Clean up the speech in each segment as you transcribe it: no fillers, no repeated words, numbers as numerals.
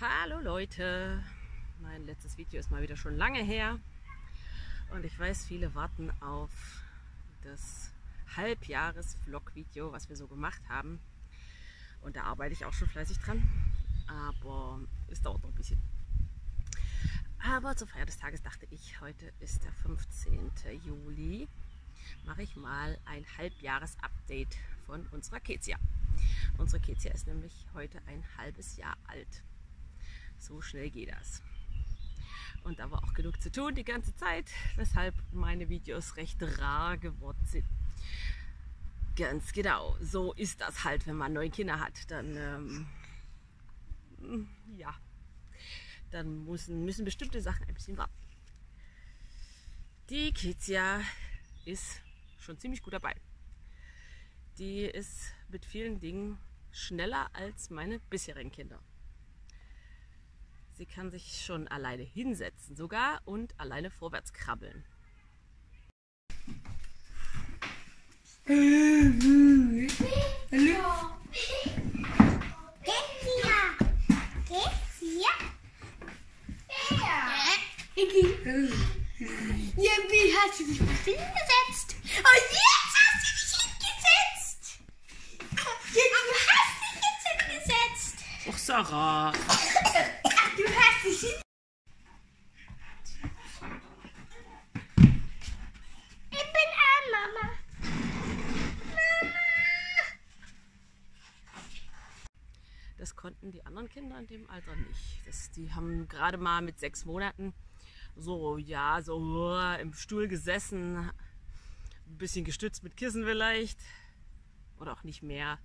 Hallo Leute, mein letztes Video ist mal wieder schon lange her und ich weiß, viele warten auf das Halbjahres-Vlog-Video, was wir so gemacht haben, und da arbeite ich auch schon fleißig dran, aber es dauert noch ein bisschen. Aber zur Feier des Tages dachte ich, heute ist der 15. Juli, mache ich mal ein Halbjahres-Update von unserer Kezia. Unsere Kezia ist nämlich heute ein halbes Jahr alt. So schnell geht das. Und da war auch genug zu tun die ganze Zeit, weshalb meine Videos recht rar geworden sind. Ganz genau, so ist das halt, wenn man 9 Kinder hat. Dann, ja, dann müssen bestimmte Sachen ein bisschen warten. Die Kezia ist schon ziemlich gut dabei. Die ist mit vielen Dingen schneller als meine bisherigen Kinder. Sie kann sich schon alleine hinsetzen sogar und alleine vorwärts krabbeln. Ja, wie hast du dich hingesetzt? Und jetzt hast du dich hingesetzt! Ja, du hast dich jetzt hingesetzt! Och, Sarah! Du hast dich hingesetzt! Ich bin Mama! Mama! Das konnten die anderen Kinder in dem Alter nicht. Die haben gerade mal mit 6 Monaten so im Stuhl gesessen, ein bisschen gestützt mit Kissen vielleicht oder auch nicht mehr,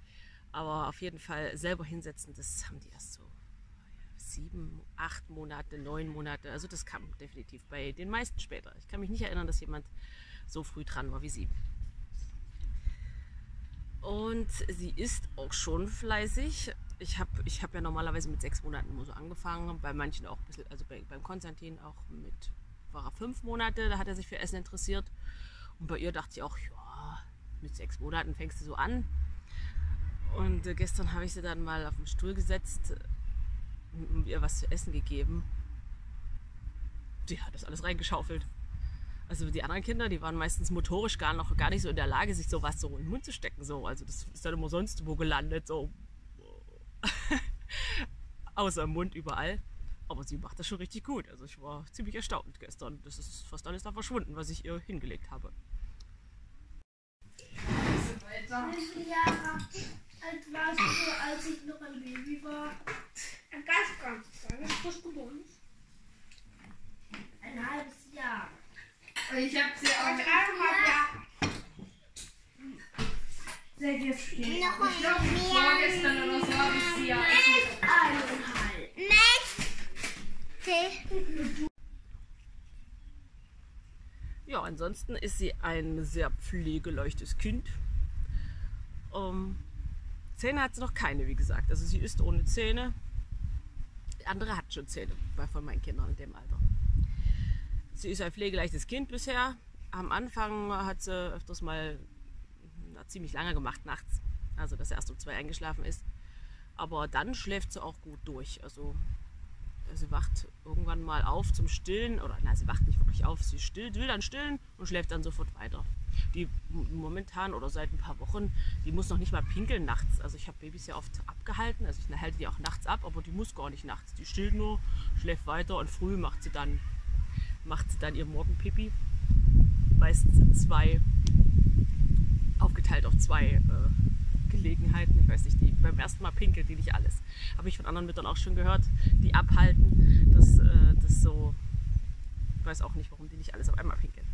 aber auf jeden Fall selber hinsetzen, das haben die erst so 7, 8 Monate, 9 Monate, also das kam definitiv bei den meisten später. Ich kann mich nicht erinnern, dass jemand so früh dran war wie sie. Und sie ist auch schon fleißig. Ich hab ja normalerweise mit 6 Monaten immer so angefangen, bei manchen auch ein bisschen, also beim Konstantin auch war er 5 Monate, da hat er sich für Essen interessiert. Und bei ihr dachte ich auch, ja, mit 6 Monaten fängst du so an. Und gestern habe ich sie dann mal auf den Stuhl gesetzt und ihr was zu essen gegeben. Die hat das alles reingeschaufelt. Also die anderen Kinder, die waren meistens motorisch gar nicht so in der Lage, sich sowas so in den Mund zu stecken. So. Also das ist dann immer sonst wo gelandet, so außer im Mund überall. Aber sie macht das schon richtig gut. Also ich war ziemlich erstaunt gestern. Das ist fast alles da verschwunden, was ich ihr hingelegt habe. Wie viele Jahre alt warst du, als ich noch ein Baby war? Ein ganz kleines, frisch geboren. Ein halbes Jahr. Ich habe sie auch Eineinhalb Jahre. sehr jetzt stehen. Noch Ich glaube, vorgestern oder so habe ich sie ja. Eineinhalb. Ja, ansonsten ist sie ein sehr pflegeleichtes Kind. Zähne hat sie noch keine, wie gesagt. Also sie isst ohne Zähne. Die andere hat schon Zähne von meinen Kindern in dem Alter. Sie ist ein pflegeleichtes Kind bisher. Am Anfang hat sie öfters mal ziemlich lange gemacht nachts. Also dass er erst um 2 eingeschlafen ist. Aber dann schläft sie auch gut durch. Also sie wacht irgendwann mal auf zum Stillen. Oder nein, sie wacht nicht wirklich auf. Sie will dann stillen und schläft dann sofort weiter. Die momentan oder seit ein paar Wochen, die muss noch nicht mal pinkeln nachts. Also ich habe Babys ja oft abgehalten. Also ich halte die auch nachts ab, aber die muss gar nicht nachts. Die stillt nur, schläft weiter und früh macht sie dann ihr Morgenpipi. Meistens in 2, aufgeteilt auf 2 Gelegenheiten. Ich weiß nicht, beim ersten Mal pinkelt die nicht alles. Habe ich von anderen Müttern auch schon gehört, die abhalten, das so, ich weiß auch nicht, warum die nicht alles auf einmal pinkeln.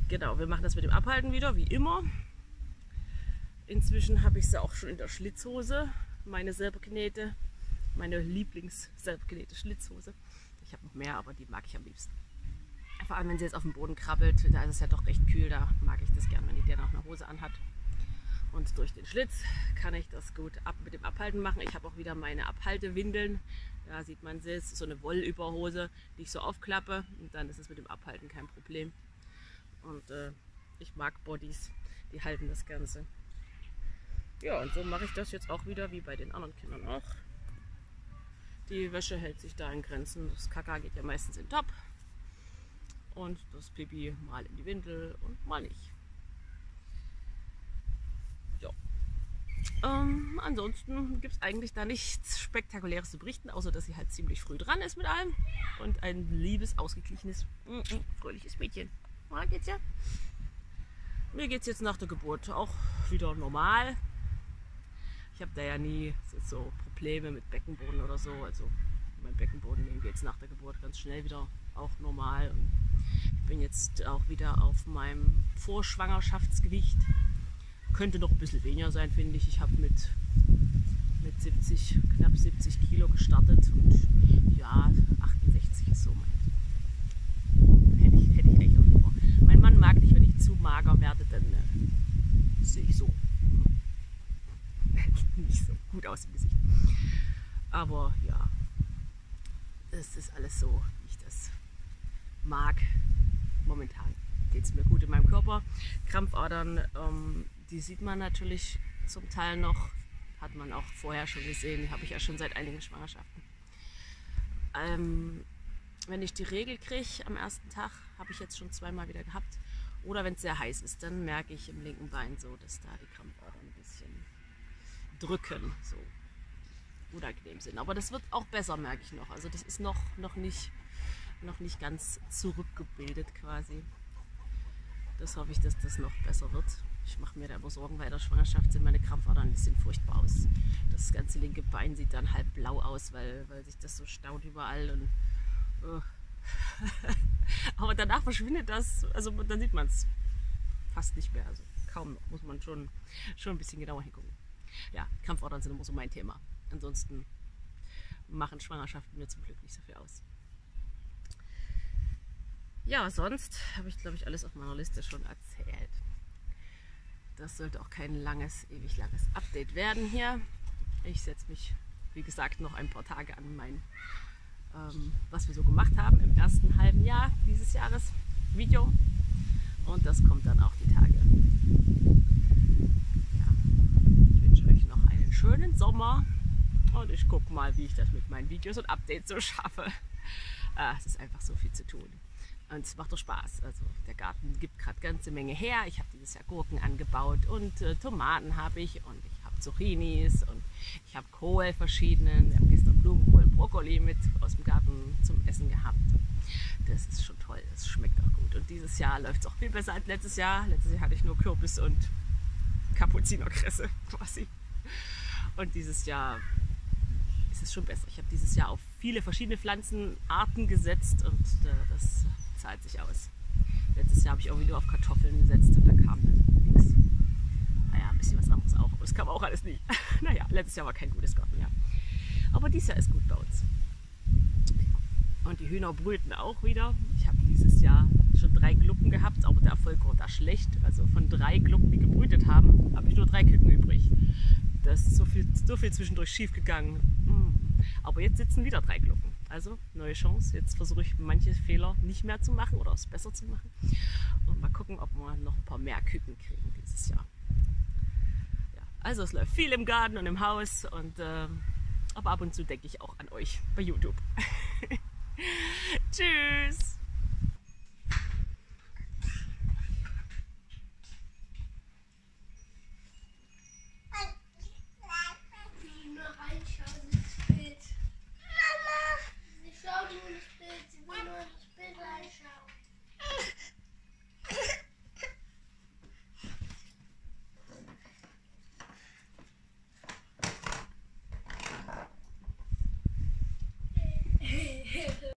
Genau, wir machen das mit dem Abhalten wieder, wie immer. Inzwischen habe ich sie auch schon in der Schlitzhose, meine selbstgenähte, meine Lieblings-selbstgenähte Schlitzhose. Ich habe noch mehr, aber die mag ich am liebsten. Vor allem, wenn sie jetzt auf dem Boden krabbelt, da ist es ja doch recht kühl, da mag ich das gern, wenn die dann auch eine Hose anhat. Und durch den Schlitz kann ich das gut mit dem Abhalten machen. Ich habe auch wieder meine Abhaltewindeln. Da sieht man sie, es ist so eine Wollüberhose, die ich so aufklappe. Und dann ist es mit dem Abhalten kein Problem. Und ich mag Bodies, die halten das Ganze. Ja, und so mache ich das jetzt auch wieder, wie bei den anderen Kindern auch. Die Wäsche hält sich da in Grenzen. Das Kaka geht ja meistens in den Topf. Und das Pipi mal in die Windel und mal nicht. Ja. Ansonsten gibt es eigentlich da nichts Spektakuläres zu berichten, außer dass sie halt ziemlich früh dran ist mit allem. Und ein liebes, ausgeglichenes, fröhliches Mädchen. Ja, geht's ja. Mir geht's jetzt nach der Geburt auch wieder normal. Ich habe da ja nie so Probleme mit Beckenboden oder so. Also mein Beckenboden, dem geht es nach der Geburt ganz schnell wieder auch normal. Und ich bin jetzt auch wieder auf meinem Vorschwangerschaftsgewicht. Könnte noch ein bisschen weniger sein, finde ich. Ich habe mit 70, knapp 70 Kilo gestartet und ja, 68 ist so mein. Hätte ich eigentlich auch lieber. Mein Mann mag nicht, wenn ich zu mager werde, dann sehe ich so nicht so gut aus im Gesicht. Aber ja, es ist alles so, wie ich das mag. Momentan geht es mir gut in meinem Körper. Krampfadern, die sieht man natürlich zum Teil noch. Hat man auch vorher schon gesehen. Die habe ich ja schon seit einigen Schwangerschaften. Wenn ich die Regel kriege am ersten Tag, habe ich jetzt schon zweimal wieder gehabt. Oder wenn es sehr heiß ist, dann merke ich im linken Bein so, dass da die Krampfadern ein bisschen drücken, so unangenehm sind. Aber das wird auch besser, merke ich noch. Also das ist noch nicht ganz zurückgebildet quasi. Das hoffe ich, dass das noch besser wird. Ich mache mir da aber Sorgen, weil in der Schwangerschaft sind meine Krampfadern, die sehen furchtbar aus. Das ganze linke Bein sieht dann halb blau aus, weil sich das so staut überall. Und, aber danach verschwindet das, also dann sieht man es fast nicht mehr. Also kaum noch, muss man schon ein bisschen genauer hingucken. Ja, Krampfadern sind immer so mein Thema. Ansonsten machen Schwangerschaften mir zum Glück nicht so viel aus. Ja, sonst habe ich, glaube ich, alles auf meiner Liste schon erzählt. Das sollte auch kein ewig langes Update werden hier. Ich setze mich, wie gesagt, noch ein paar Tage an mein, was wir so gemacht haben im ersten halben Jahr dieses Jahres Video. Und das kommt dann auch die Tage. Ja, ich wünsche euch noch einen schönen Sommer. Und ich gucke mal, wie ich das mit meinen Videos und Updates so schaffe. Es ist einfach so viel zu tun. Und es macht doch Spaß. Also der Garten gibt gerade ganze Menge her. Ich habe dieses Jahr Gurken angebaut und Tomaten habe ich und ich habe Zucchinis und ich habe Kohl verschiedenen. Wir haben gestern Blumenkohl, Brokkoli mit aus dem Garten zum Essen gehabt. Das ist schon toll. Das schmeckt auch gut. Und dieses Jahr läuft es auch viel besser als letztes Jahr. Letztes Jahr hatte ich nur Kürbis und Kapuzinerkresse quasi. Und dieses Jahr ist es schon besser. Ich habe dieses Jahr auf viele verschiedene Pflanzenarten gesetzt und das zahlt sich aus. Letztes Jahr habe ich irgendwie nur auf Kartoffeln gesetzt und da kam dann nichts. Naja, ein bisschen was anderes auch, aber das kam auch alles nicht. Naja, letztes Jahr war kein gutes Gartenjahr. Aber dieses Jahr ist gut bei uns. Und die Hühner brüten auch wieder. Ich habe dieses Jahr schon 3 Glucken gehabt, aber der Erfolg war da schlecht. Also von 3 Glucken, die gebrütet haben, habe ich nur 3 Küken übrig. Das ist so viel zwischendurch schief gegangen. Aber jetzt sitzen wieder 3 Glucken. Also neue Chance. Jetzt versuche ich manche Fehler nicht mehr zu machen oder es besser zu machen. Und mal gucken, ob wir noch ein paar mehr Küken kriegen dieses Jahr. Ja, also es läuft viel im Garten und im Haus. Und, aber ab und zu denke ich auch an euch bei YouTube. Tschüss!